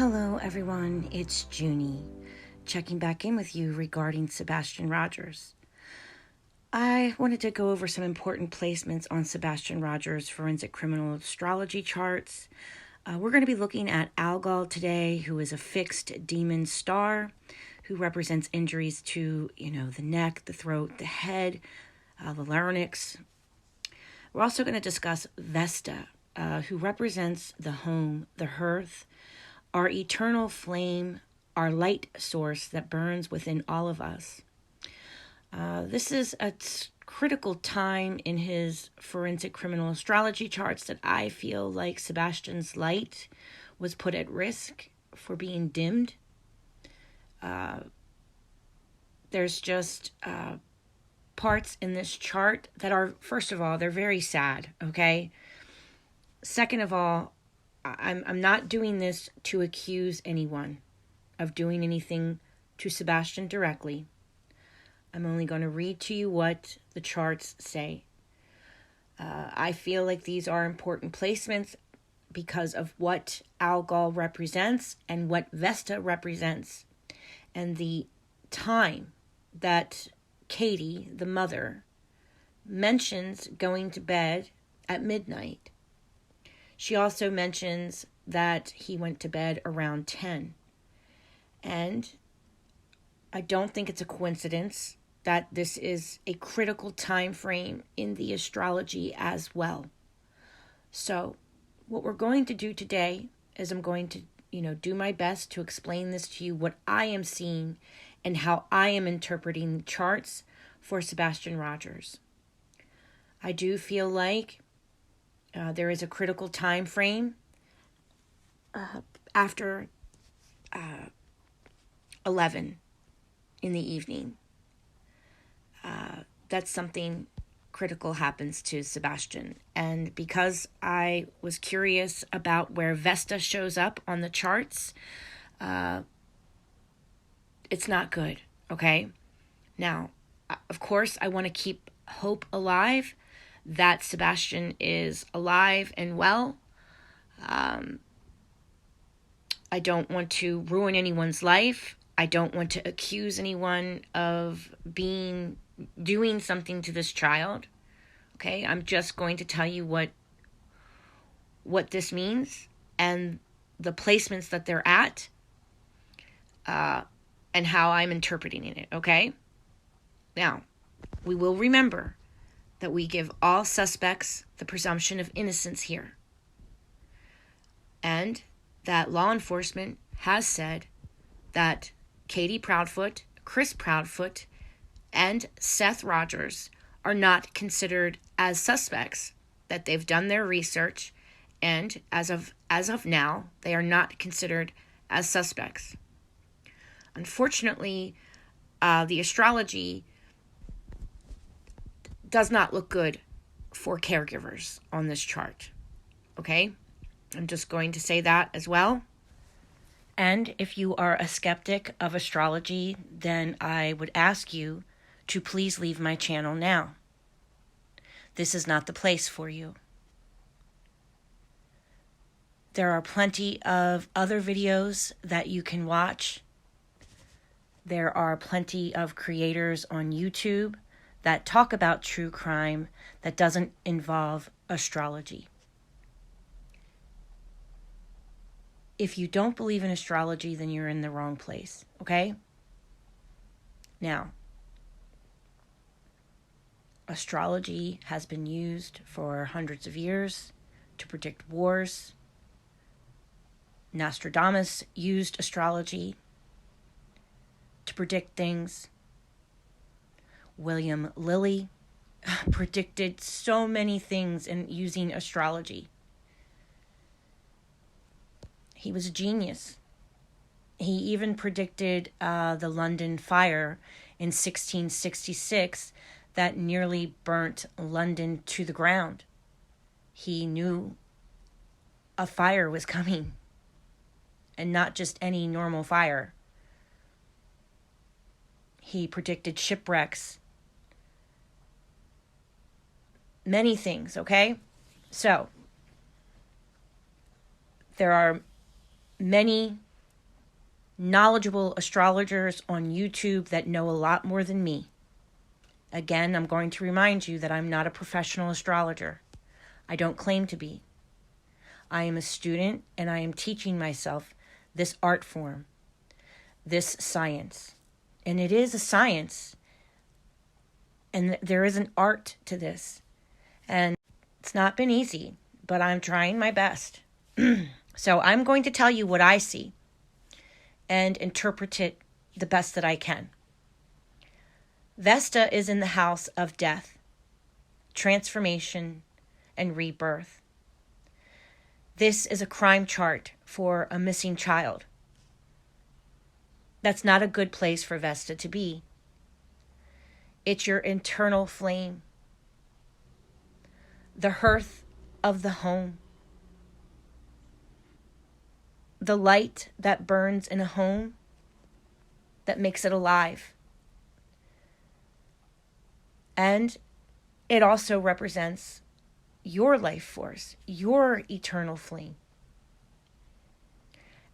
Hello everyone, it's Junie, checking back in with you regarding Sebastian Rogers. I wanted to go over some important placements on Sebastian Rogers' forensic criminal astrology charts. We're going to be looking at Algol today, who is a fixed demon star, who represents injuries to, the neck, the throat, the head, the larynx. We're also going to discuss Vesta, who represents the home, the hearth, our eternal flame, our light source that burns within all of us. This is a critical time in his forensic criminal astrology charts that I feel like Sebastian's light was put at risk for being dimmed. There's just parts in this chart that are, first of all, they're very sad, okay? Second of all, I'm not doing this to accuse anyone of doing anything to Sebastian directly. I'm only going to read to you what the charts say. I feel like these are important placements because of what Algol represents and what Vesta represents, and the time that Katie, the mother, mentions going to bed at midnight. She also mentions that he went to bed around 10. And I don't think it's a coincidence that this is a critical time frame in the astrology as well. So what we're going to do today is I'm going to, do my best to explain this to you, what I am seeing and how I am interpreting the charts for Sebastian Rogers. I do feel like there is a critical time frame after 11 in the evening. That's something critical happens to Sebastian. And because I was curious about where Vesta shows up on the charts, it's not good, okay? Now, of course, I want to keep hope alive that Sebastian is alive and well. I don't want to ruin anyone's life. I don't want to accuse anyone of doing something to this child. Okay, I'm just going to tell you what this means and the placements that they're at, and how I'm interpreting it, okay? Now, we will remember that we give all suspects the presumption of innocence here, and that law enforcement has said that Katie Proudfoot, Chris Proudfoot, and Seth Rogers are not considered as suspects, that they've done their research, and as of now, they are not considered as suspects. Unfortunately, the astrology does not look good for caregivers on this chart, okay? I'm just going to say that as well. And if you are a skeptic of astrology, then I would ask you to please leave my channel now. This is not the place for you. There are plenty of other videos that you can watch. There are plenty of creators on YouTube that talk about true crime that doesn't involve astrology. If you don't believe in astrology, then you're in the wrong place, okay? Now, astrology has been used for hundreds of years to predict wars. Nostradamus used astrology to predict things. William Lilly predicted so many things in using astrology. He was a genius. He even predicted the London fire in 1666 that nearly burnt London to the ground. He knew a fire was coming, and not just any normal fire. He predicted shipwrecks. Many things, okay? So, there are many knowledgeable astrologers on YouTube that know a lot more than me. Again, I'm going to remind you that I'm not a professional astrologer. I don't claim to be. I am a student, and I am teaching myself this art form, this science. And it is a science, and there is an art to this. And it's not been easy, but I'm trying my best. So I'm going to tell you what I see and interpret it the best that I can. Vesta is in the house of death, transformation, and rebirth. This is a crime chart for a missing child. That's not a good place for Vesta to be. It's your internal flame, the hearth of the home, the light that burns in a home that makes it alive. And it also represents your life force, your eternal flame.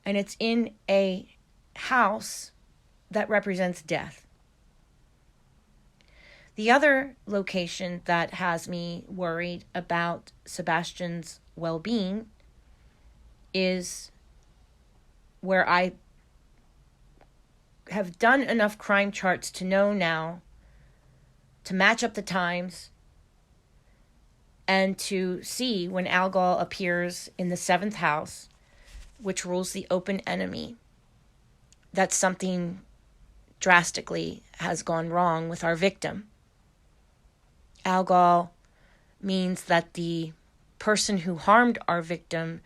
And it's in a house that represents death. The other location that has me worried about Sebastian's well-being is where I have done enough crime charts to know now to match up the times and to see when Algol appears in the 7th house, which rules the open enemy, that something drastically has gone wrong with our victim. Algol means that the person who harmed our victim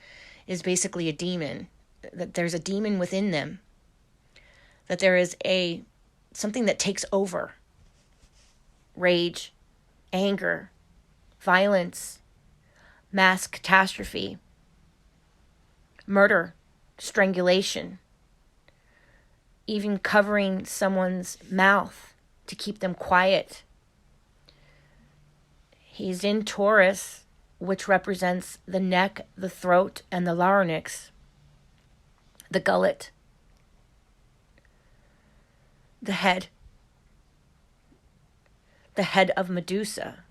is basically a demon, that there's a demon within them, that there is something that takes over. Rage, anger, violence, mass catastrophe, murder, strangulation, even covering someone's mouth to keep them quiet. He's in Taurus, which represents the neck, the throat, and the larynx, the gullet, the head. The head of Medusa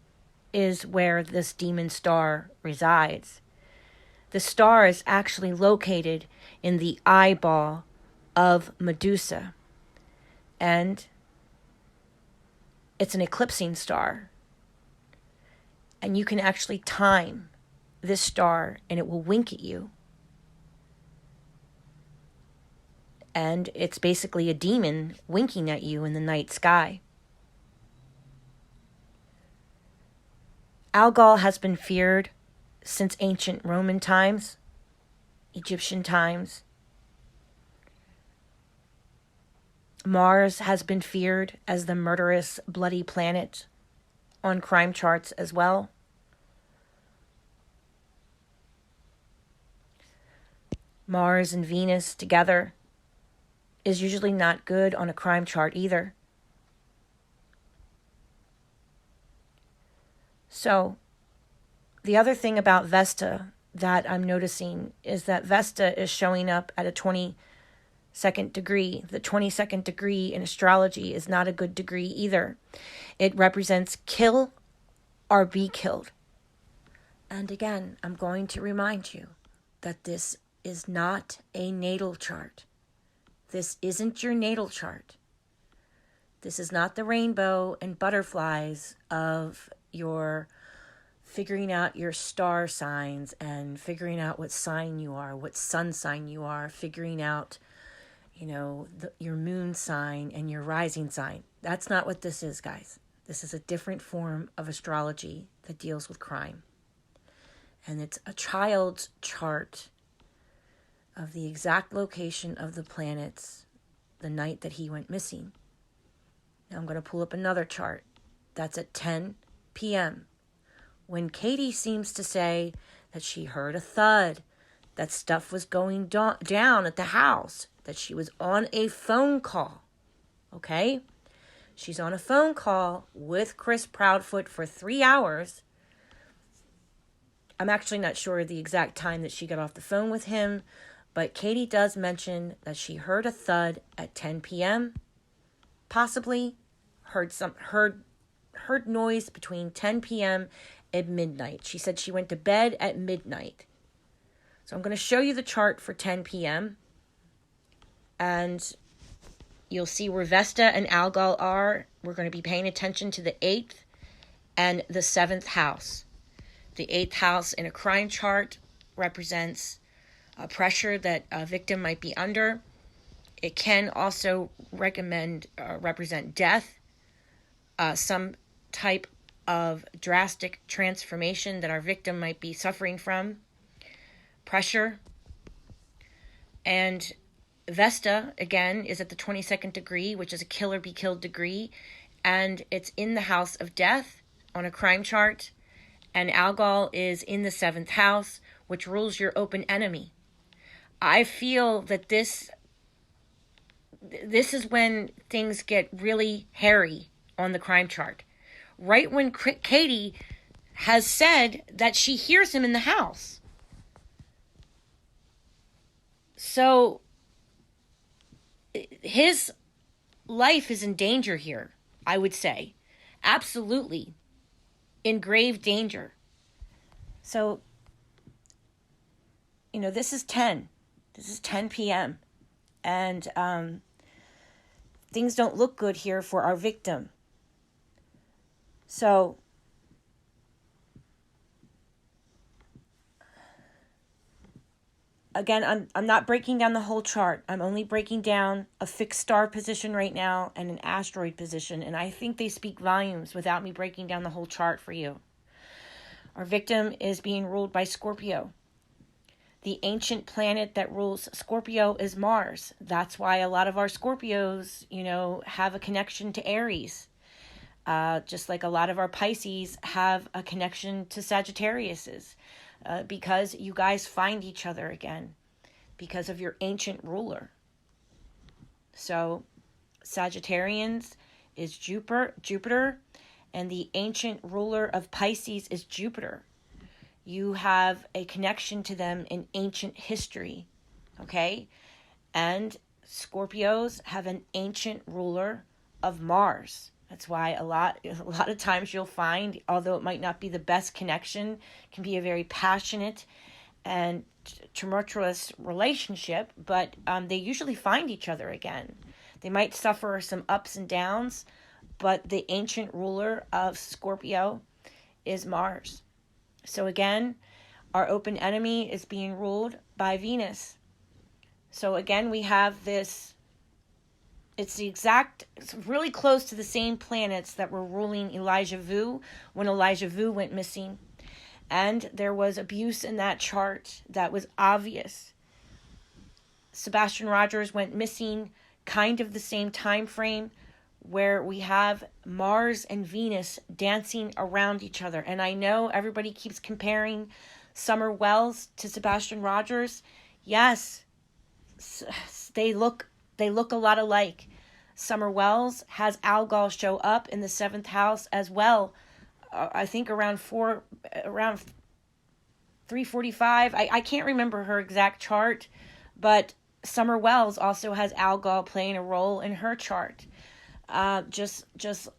is where this demon star resides. The star is actually located in the eyeball of Medusa, and it's an eclipsing star. And you can actually time this star, and it will wink at you. And it's basically a demon winking at you in the night sky. Algol has been feared since ancient Roman times, Egyptian times. Mars has been feared as the murderous, bloody planet on crime charts as well. Mars and Venus together is usually not good on a crime chart either. So, the other thing about Vesta that I'm noticing is that Vesta is showing up at a 22nd degree. The 22nd degree in astrology is not a good degree either. It represents kill or be killed. And again, I'm going to remind you that this is not a natal chart. This isn't your natal chart. This is not the rainbow and butterflies of your figuring out your star signs and figuring out what sign you are, what sun sign you are, figuring out, your moon sign and your rising sign. That's not what this is, guys. This is a different form of astrology that deals with crime. And it's a child's chart of the exact location of the planets the night that he went missing. Now I'm going to pull up another chart. That's at 10 p.m. when Katie seems to say that she heard a thud, that stuff was going down at the house, that she was on a phone call. Okay? She's on a phone call with Chris Proudfoot for 3 hours. I'm actually not sure the exact time that she got off the phone with him, But Katie does mention that she heard a thud at 10 p.m. Possibly heard noise between 10 p.m. and midnight. She said she went to bed at midnight. So I'm going to show you the chart for 10 p.m. And you'll see where Vesta and Algol are. We're going to be paying attention to the 8th and the 7th house. The 8th house in a crime chart represents pressure that a victim might be under. It can also represent death, some type of drastic transformation that our victim might be suffering from, pressure. And Vesta, again, is at the 22nd degree, which is a kill or be killed degree, and it's in the house of death on a crime chart. And Algol is in the 7th house, which rules your open enemy. I feel that this is when things get really hairy on the crime chart. Right when Katie has said that she hears him in the house. So his life is in danger here, I would say. Absolutely. In grave danger. So, this is 10. This is 10 p.m. And things don't look good here for our victim. So, again, I'm not breaking down the whole chart. I'm only breaking down a fixed star position right now and an asteroid position. And I think they speak volumes without me breaking down the whole chart for you. Our victim is being ruled by Scorpio. The ancient planet that rules Scorpio is Mars. That's why a lot of our Scorpios, have a connection to Aries. Just like a lot of our Pisces have a connection to Sagittariuses. Because you guys find each other again. Because of your ancient ruler. So, Sagittarians is Jupiter. And the ancient ruler of Pisces is Jupiter. You have a connection to them in ancient history, okay? And Scorpios have an ancient ruler of Mars. That's why a lot of times you'll find, although it might not be the best connection, can be a very passionate and tumultuous relationship, but they usually find each other again. They might suffer some ups and downs, but the ancient ruler of Scorpio is Mars. So again, our open enemy is being ruled by Venus. So again, we have this, it's really close to the same planets that were ruling Elijah Vu when Elijah Vu went missing. And there was abuse in that chart that was obvious. Sebastian Rogers went missing kind of the same time frame, where we have Mars and Venus dancing around each other. And I know everybody keeps comparing Summer Wells to Sebastian Rogers. Yes, they look a lot alike. Summer Wells has Algol show up in the 7th house as well. I think around 3:45. I can't remember her exact chart, but Summer Wells also has Algol playing a role in her chart. Just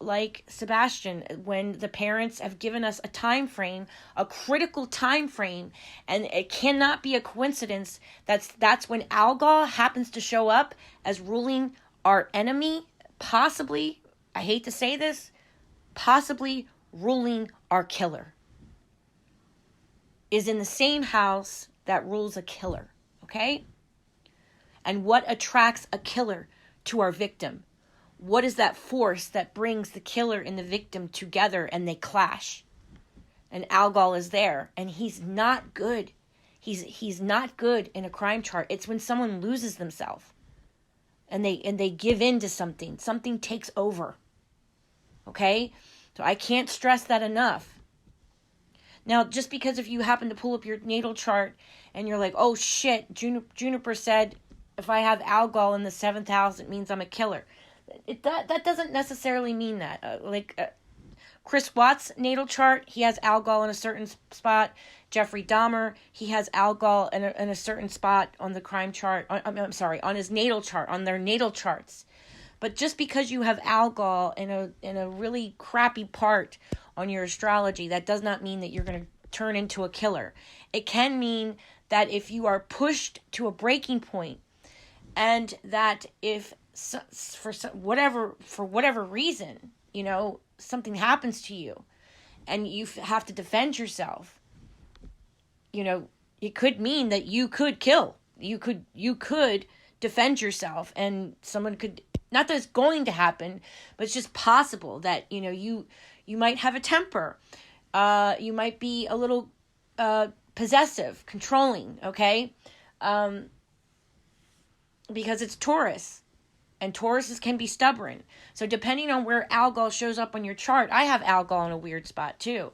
like Sebastian, when the parents have given us a time frame, a critical time frame, and it cannot be a coincidence that's when Algol happens to show up as ruling our enemy, possibly, I hate to say this, possibly ruling our killer, is in the same house that rules a killer, okay? And what attracts a killer to our victim? What is that force that brings the killer and the victim together and they clash? And Algol is there, and he's not good. He's not good in a crime chart. It's when someone loses themselves and they give in to something. Something takes over. Okay? So I can't stress that enough. Now, just because if you happen to pull up your natal chart and you're like, oh shit, Juniper said if I have Algol in the 7th house, it means I'm a killer. That doesn't necessarily mean that. Chris Watts' natal chart, he has Algol in a certain spot. Jeffrey Dahmer, he has Algol in a certain spot on the crime chart. On his natal chart, on their natal charts. But just because you have Algol in a really crappy part on your astrology, that does not mean that you're going to turn into a killer. It can mean that if you are pushed to a breaking point, and that if for whatever reason, something happens to you and you have to defend yourself, it could mean that you could kill. You could defend yourself, and someone could, not that it's going to happen, but it's just possible that, you might have a temper. You might be a little possessive, controlling, okay? Because it's Taurus, and Tauruses can be stubborn. So depending on where Algol shows up on your chart, I have Algol in a weird spot too.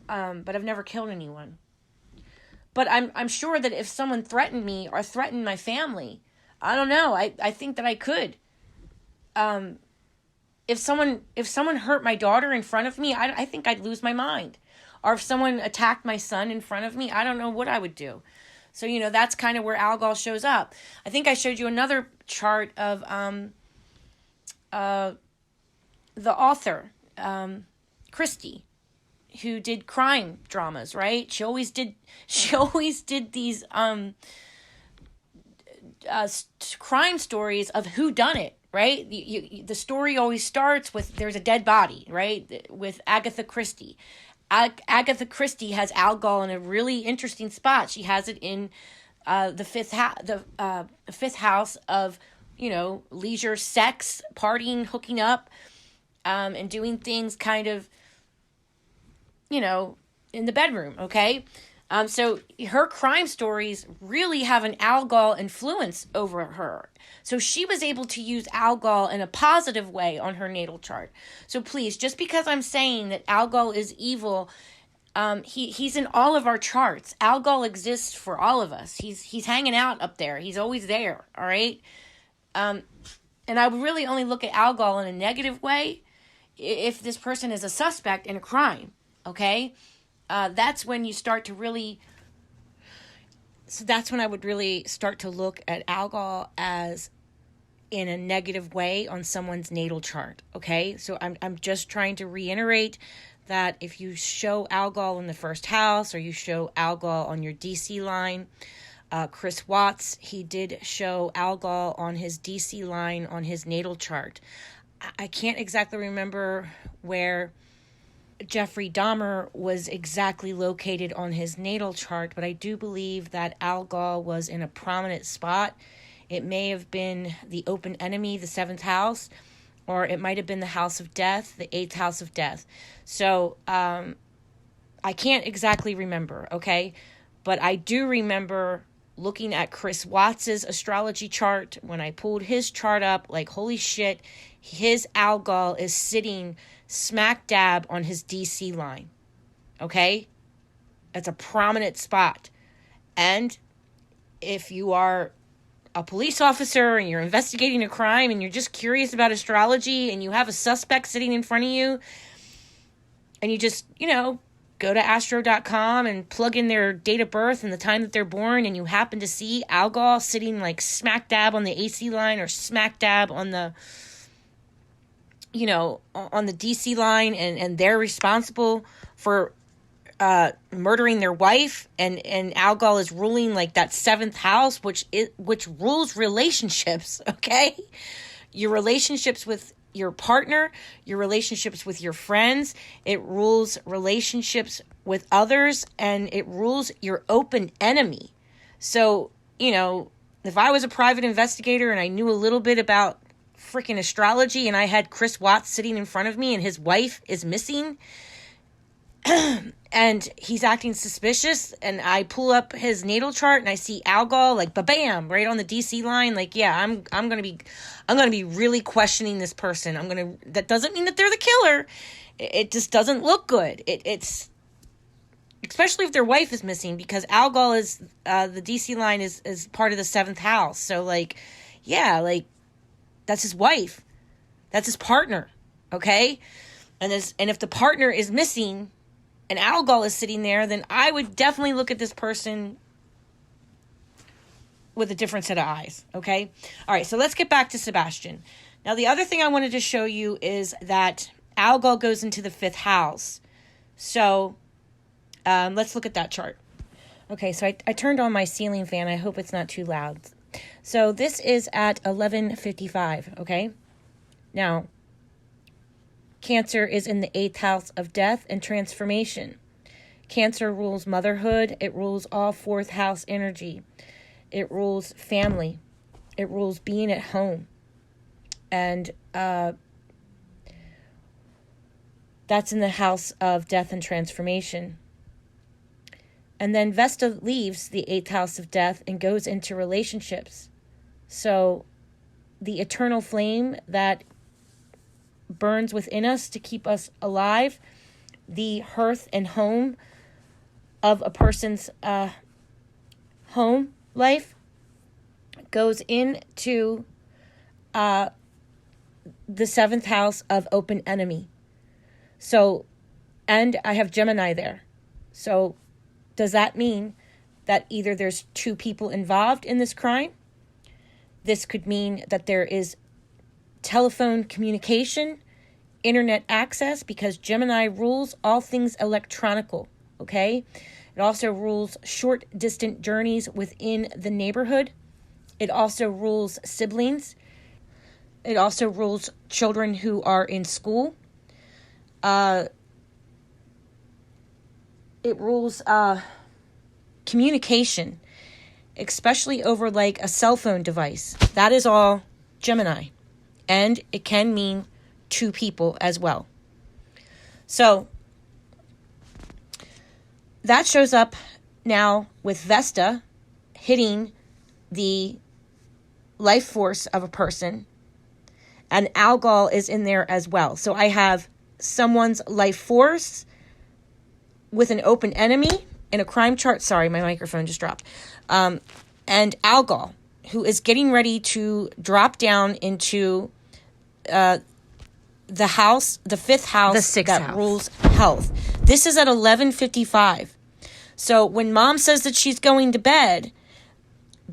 But I've never killed anyone. But I'm sure that if someone threatened me or threatened my family, I don't know, I think that I could. If someone hurt my daughter in front of me, I think I'd lose my mind. Or if someone attacked my son in front of me, I don't know what I would do. So, that's kind of where Algol shows up. I think I showed you another chart of the author, Christie, who did crime dramas, right? She always did these crime stories of who done it, right? The story always starts with there's a dead body, right? With Agatha Christie. Agatha Christie has Algol in a really interesting spot. She has it in the fifth house of, leisure, sex, partying, hooking up, and doing things kind of, in the bedroom, okay? So her crime stories really have an Algol influence over her. So she was able to use Algol in a positive way on her natal chart. So please, just because I'm saying that Algol is evil, he's in all of our charts. Algol exists for all of us. He's hanging out up there. He's always there, all right? And I would really only look at Algol in a negative way if this person is a suspect in a crime, okay? That's when you start to really... So that's when I would really start to look at Algol as in a negative way on someone's natal chart, okay? So I'm just trying to reiterate that if you show Algol in the first house or you show Algol on your DC line, Chris Watts, he did show Algol on his DC line on his natal chart. I can't exactly remember where Jeffrey Dahmer was exactly located on his natal chart, but I do believe that Algol was in a prominent spot. It may have been the open enemy, the 7th house, or it might have been the house of death, the 8th house of death. So I can't exactly remember, okay? But I do remember looking at Chris Watts's astrology chart. When I pulled his chart up, like, holy shit, his Algol is sitting smack dab on his DC line, okay? That's a prominent spot. And if you are a police officer and you're investigating a crime and you're just curious about astrology and you have a suspect sitting in front of you and you just, go to astro.com and plug in their date of birth and the time that they're born, and you happen to see Algol sitting like smack dab on the AC line or smack dab on the, on the DC line, and they're responsible for murdering their wife, and Algol is ruling like that 7th house, which rules relationships, okay? Your relationships with your partner, your relationships with your friends, it rules relationships with others, and it rules your open enemy. So, if I was a private investigator and I knew a little bit about freaking astrology and I had Chris Watts sitting in front of me and his wife is missing and he's acting suspicious, and I pull up his natal chart and I see Algol like bam right on the DC line, like, yeah, I'm going to be really questioning this person. That doesn't mean that they're the killer. It just doesn't look good. It's especially if their wife is missing, because Algol is the DC line is part of the 7th house. So like, yeah, like that's his wife. That's his partner. Okay? And if the partner is missing and Algol is sitting there, then I would definitely look at this person with a different set of eyes, okay? All right, so let's get back to Sebastian. Now, the other thing I wanted to show you is that Algol goes into the 5th house. So let's look at that chart. Okay, so I turned on my ceiling fan. I hope it's not too loud. So this is at 11:55, okay? Now, Cancer is in the 8th house of death and transformation. Cancer rules motherhood. It rules all 4th house energy. It rules family. It rules being at home. And that's in the house of death and transformation. And then Vesta leaves the 8th house of death and goes into relationships. So the eternal flame that burns within us to keep us alive, the hearth and home of a person's home life, goes into the 7th house of open enemy. So, and I have Gemini there. So does that mean that either there's 2 people involved in this crime? This could mean that there is telephone communication, internet access, because Gemini rules all things electronical, okay? It also rules short distant journeys within the neighborhood. It also rules siblings. It also rules children who are in school. It rules communication, especially over like a cell phone device. That is all Gemini. And it can mean 2 people as well. So that shows up now with Vesta hitting the life force of a person. And Algol is in there as well. So I have someone's life force with an open enemy in a crime chart. Sorry, my microphone just dropped. And Algol, who is getting ready to drop down into the house, the 5th house, the 6th that house rules health. This is at 11:55. So when mom says that she's going to bed,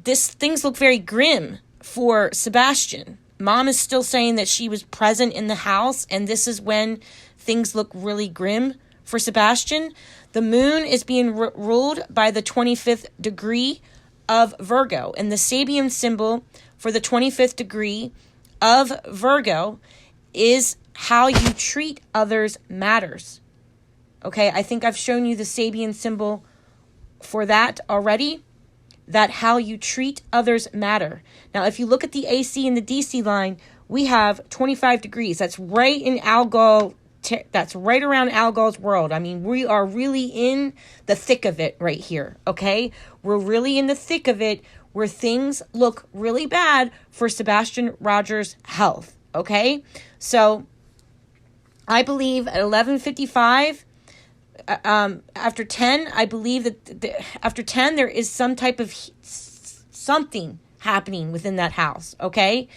things look very grim for Sebastian. Mom is still saying that she was present in the house, and this is when things look really grim for Sebastian. The moon is being ruled by the 25th degree of Virgo, and the Sabian symbol for the 25th degree of Virgo is how you treat others matters. Okay, I think I've shown you the Sabian symbol for that already, that how you treat others matter. Now, if you look at the AC and the DC line, we have 25 degrees. That's right in Algol. That's right around Algol's world. I mean, we are really in the thick of it right here, okay? We're really in the thick of it where things look really bad for Sebastian Rogers' health, okay? So I believe at 11:55, after 10, I believe that after 10, there is some type of something happening within that house, okay?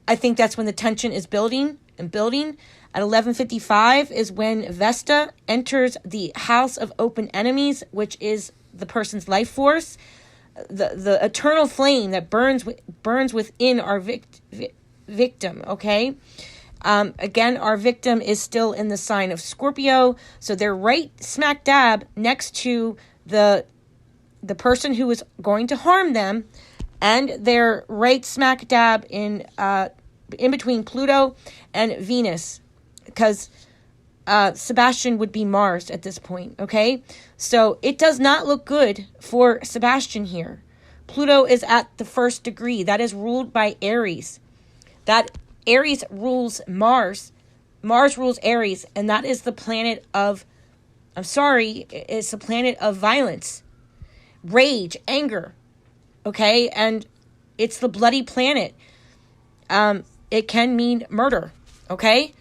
I think that's when the tension is building and building. At 11:55 is when Vesta enters the house of open enemies, which is the person's life force, the eternal flame that burns within our victim, okay? Again, our victim is still in the sign of Scorpio, so they're right smack dab next to the person who is going to harm them, and they're right smack dab in between Pluto and Venus, because Sebastian would be Mars at this point, okay? So it does not look good for Sebastian here. Pluto is at the 1st degree. That is ruled by Aries. That Aries rules Mars. Mars rules Aries, and that is the planet of, it's the planet of violence, rage, anger, okay? And it's the bloody planet. It can mean murder, okay?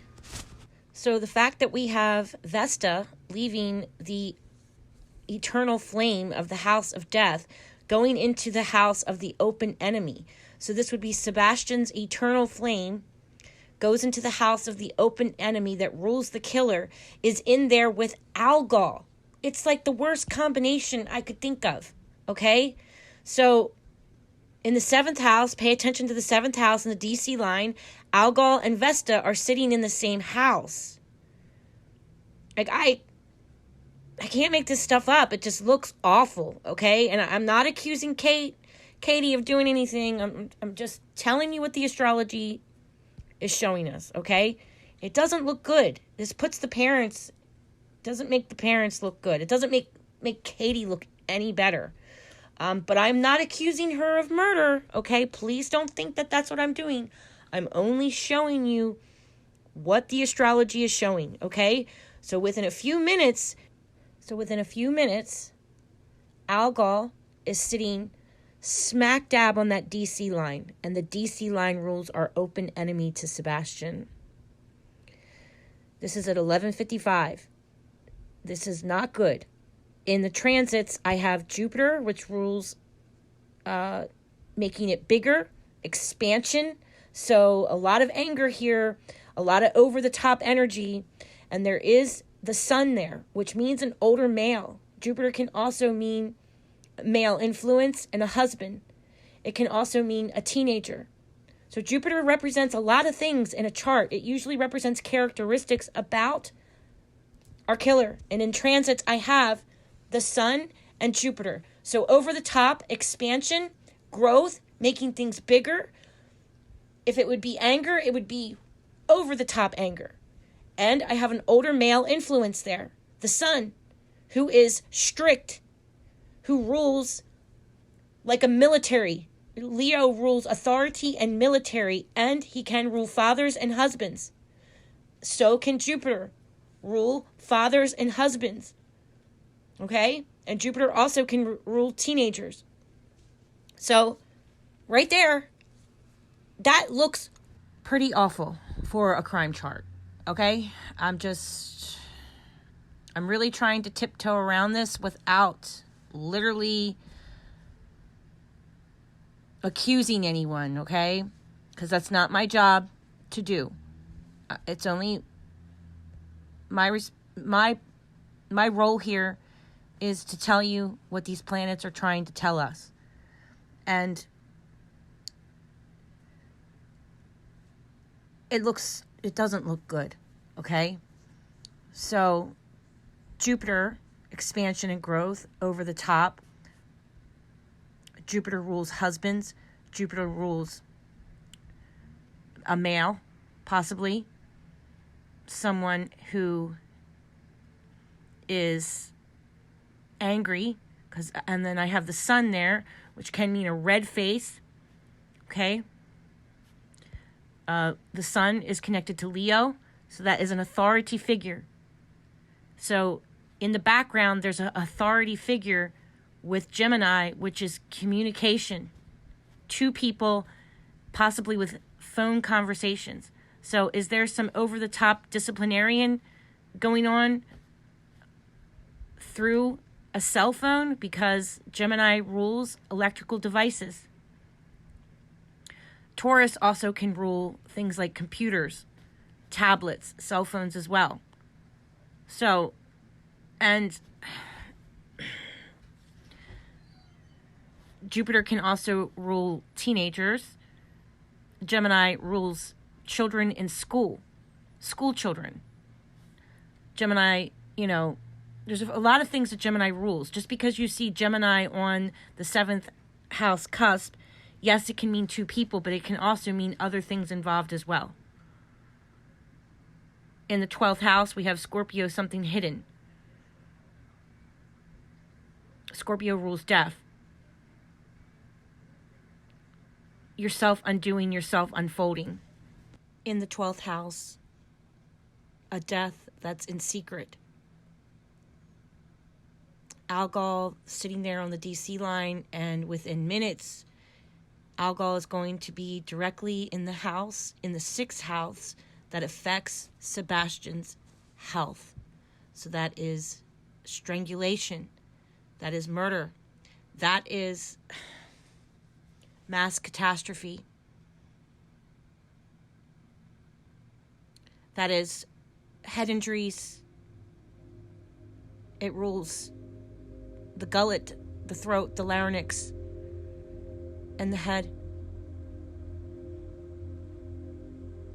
So the fact that we have Vesta leaving the eternal flame of the house of death, going into the house of the open enemy. So this would be Sebastian's eternal flame goes into the house of the open enemy that rules the killer, is in there with Algol. It's like the worst combination I could think of, okay? So in the 7th house, pay attention to the 7th house in the DC line. Algol and Vesta are sitting in the same house. Like, I can't make this stuff up. It just looks awful, okay? And I'm not accusing Katie of doing anything. I'm just telling you what the astrology is showing us, okay? It doesn't look good. This doesn't make the parents look good. It doesn't make Katie look any better. But I'm not accusing her of murder, okay? Please don't think that that's what I'm doing. I'm only showing you what the astrology is showing, okay? So within a few minutes, Algol is sitting smack dab on that DC line, and the DC line rules are open enemy to Sebastian. This is at 11:55. This is not good. In the transits, I have Jupiter, which rules making it bigger, expansion. So a lot of anger here, a lot of over-the-top energy, and there is the sun there, which means an older male. Jupiter can also mean male influence and a husband. It can also mean a teenager. So Jupiter represents a lot of things in a chart. It usually represents characteristics about our killer. And in transits, I have the sun and Jupiter. So over the top, expansion, growth, making things bigger. If it would be anger, it would be over the top anger. And I have an older male influence there. The sun, who is strict, who rules like a military. Leo rules authority and military, and he can rule fathers and husbands. So can Jupiter rule fathers and husbands. Okay? And Jupiter also can rule teenagers. So, right there, that looks pretty awful for a crime chart. Okay? I'm really trying to tiptoe around this without literally accusing anyone, okay? Because that's not my job to do. It's only my role here is to tell you what these planets are trying to tell us. And it doesn't look good, okay? So Jupiter, expansion and growth, over the top. Jupiter rules husbands. Jupiter rules a male, possibly someone who is angry, and then I have the sun there, which can mean a red face. Okay. The sun is connected to Leo, so that is an authority figure. So in the background, there's an authority figure with Gemini, which is communication. Two people, possibly with phone conversations. So is there some over-the-top disciplinarian going on through a cell phone? Because Gemini rules electrical devices. Taurus also can rule things like computers, tablets, cell phones as well. So, and Jupiter can also rule teenagers. Gemini rules children in school children. Gemini, there's a lot of things that Gemini rules. Just because you see Gemini on the 7th house cusp, yes, it can mean two people, but it can also mean other things involved as well. In the 12th house, we have Scorpio, something hidden. Scorpio rules death. Yourself undoing, yourself unfolding. In the 12th house, a death that's in secret. Algol sitting there on the DC line, and within minutes, Algol is going to be directly in the house, in the 6th house, that affects Sebastian's health. So that is strangulation. That is murder. That is mass catastrophe. That is head injuries. It rules the gullet, the throat, the larynx, and the head.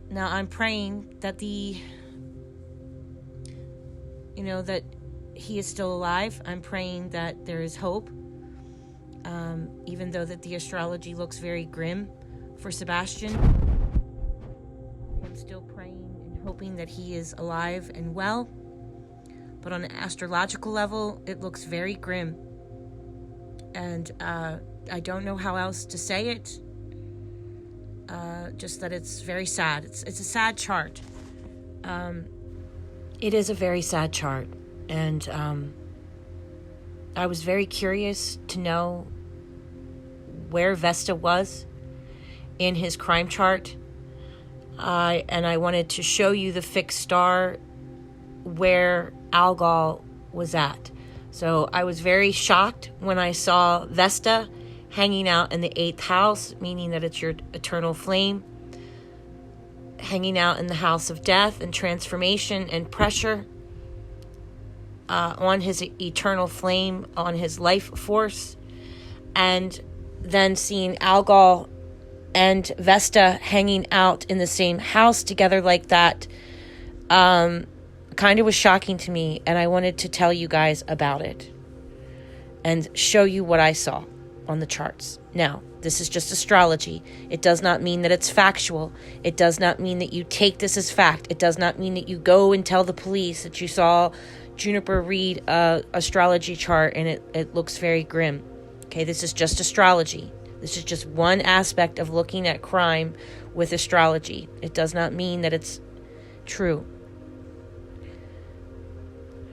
Now I'm praying that that he is still alive. I'm praying that there is hope. Even though that the astrology looks very grim for Sebastian, I'm still praying and hoping that he is alive and well. But on an astrological level, it looks very grim. And I don't know how else to say it. Just that it's very sad. It's a sad chart. It is a very sad chart. And I was very curious to know where Vesta was in his crime chart. And I wanted to show you the fixed star where Algol was at. So I was very shocked when I saw Vesta hanging out in the 8th house, meaning that it's your eternal flame, hanging out in the house of death and transformation and pressure on his eternal flame, on his life force, and then seeing Algol and Vesta hanging out in the same house together like that kind of was shocking to me, and I wanted to tell you guys about it and show you what I saw on the charts. Now, this is just astrology. It does not mean that it's factual. It does not mean that you take this as fact. It does not mean that you go and tell the police that you saw Juniper read a astrology chart and it looks very grim. Okay, this is just astrology. This is just one aspect of looking at crime with astrology. It does not mean that it's true.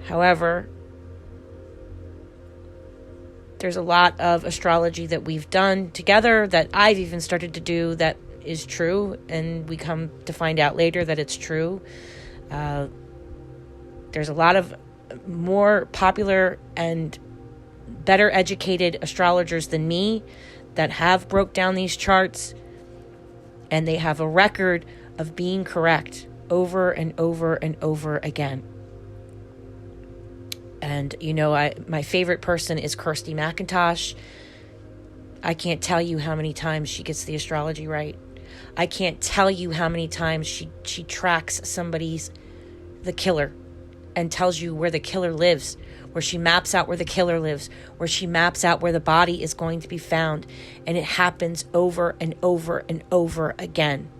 However, there's a lot of astrology that we've done together that I've even started to do that is true, and we come to find out later that it's true. There's a lot of more popular and better educated astrologers than me that have broke down these charts, and they have a record of being correct over and over and over again. And, my favorite person is Kirsty McIntosh. I can't tell you how many times she gets the astrology right. I can't tell you how many times she tracks the killer, and tells you where the killer lives, where she maps out where the killer lives, where she maps out where the body is going to be found. And it happens over and over and over again.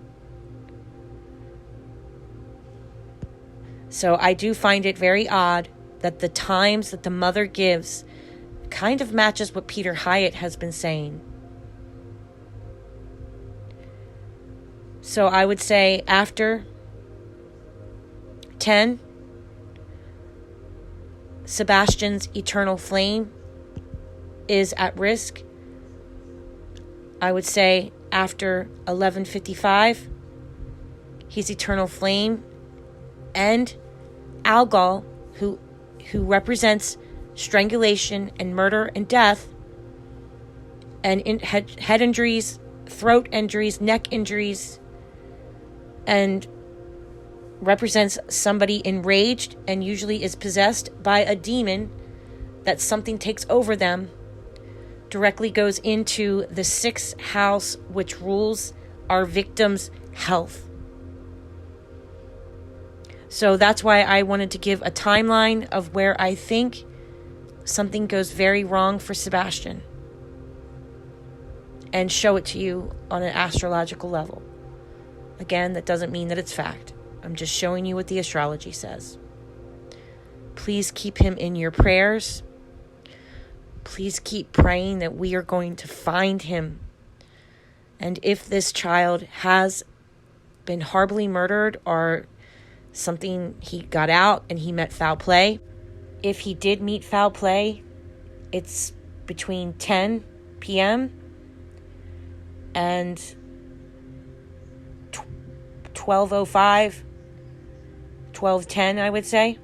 So I do find it very odd that the times that the mother gives kind of matches what Peter Hyatt has been saying. So I would say after 10, Sebastian's eternal flame is at risk. I would say after 11:55, his eternal flame and Algol, who represents strangulation and murder and death, and head injuries, throat injuries, neck injuries, and represents somebody enraged and usually is possessed by a demon, that something takes over them, directly goes into the 6th house, which rules our victim's health. So that's why I wanted to give a timeline of where I think something goes very wrong for Sebastian, and show it to you on an astrological level. Again, that doesn't mean that it's fact. I'm just showing you what the astrology says. Please keep him in your prayers. Please keep praying that we are going to find him. And if this child has been horribly murdered, or something, he got out and he met foul play. If he did meet foul play, it's between 10 p.m. and 12:05, 12:10, I would say,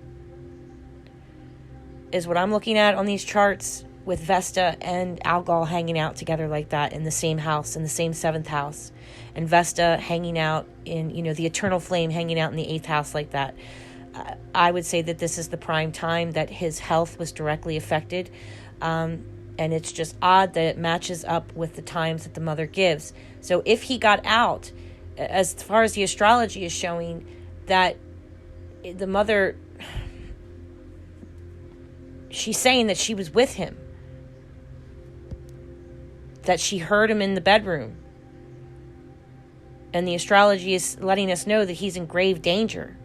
is what I'm looking at on these charts. with Vesta and Algol hanging out together like that in the same house, in the same 7th house, and Vesta hanging out in, the eternal flame hanging out in the 8th house like that. I would say that this is the prime time that his health was directly affected. And it's just odd that it matches up with the times that the mother gives. So if he got out, as far as the astrology is showing, that the mother, she's saying that she was with him, that she heard him in the bedroom. And the astrology is letting us know that he's in grave danger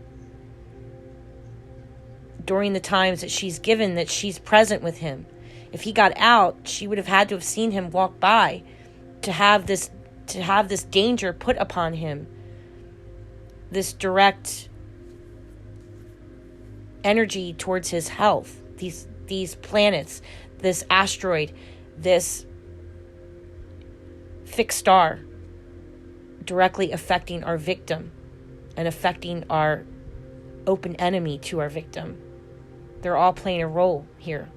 during the times that she's given, that she's present with him. If he got out, she would have had to have seen him walk by to have this danger put upon him. This direct energy towards his health. These planets, this asteroid, this fixed star directly affecting our victim and affecting our open enemy to our victim. They're all playing a role here.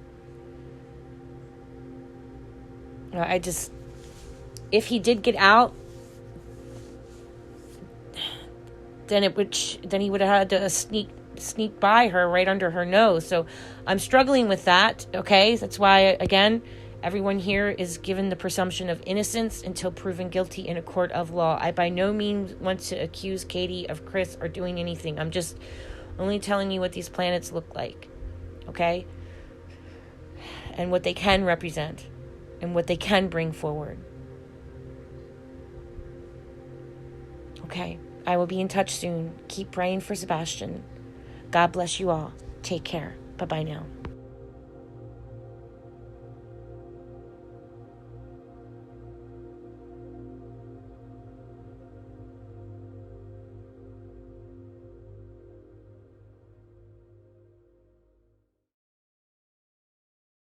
If he did get out, then he would have had to sneak by her right under her nose. So I'm struggling with that. Okay, that's why, again, everyone here is given the presumption of innocence until proven guilty in a court of law. I by no means want to accuse Katie of Chris or doing anything. I'm just only telling you what these planets look like. Okay? And what they can represent. And what they can bring forward. Okay. I will be in touch soon. Keep praying for Sebastian. God bless you all. Take care. Bye-bye now.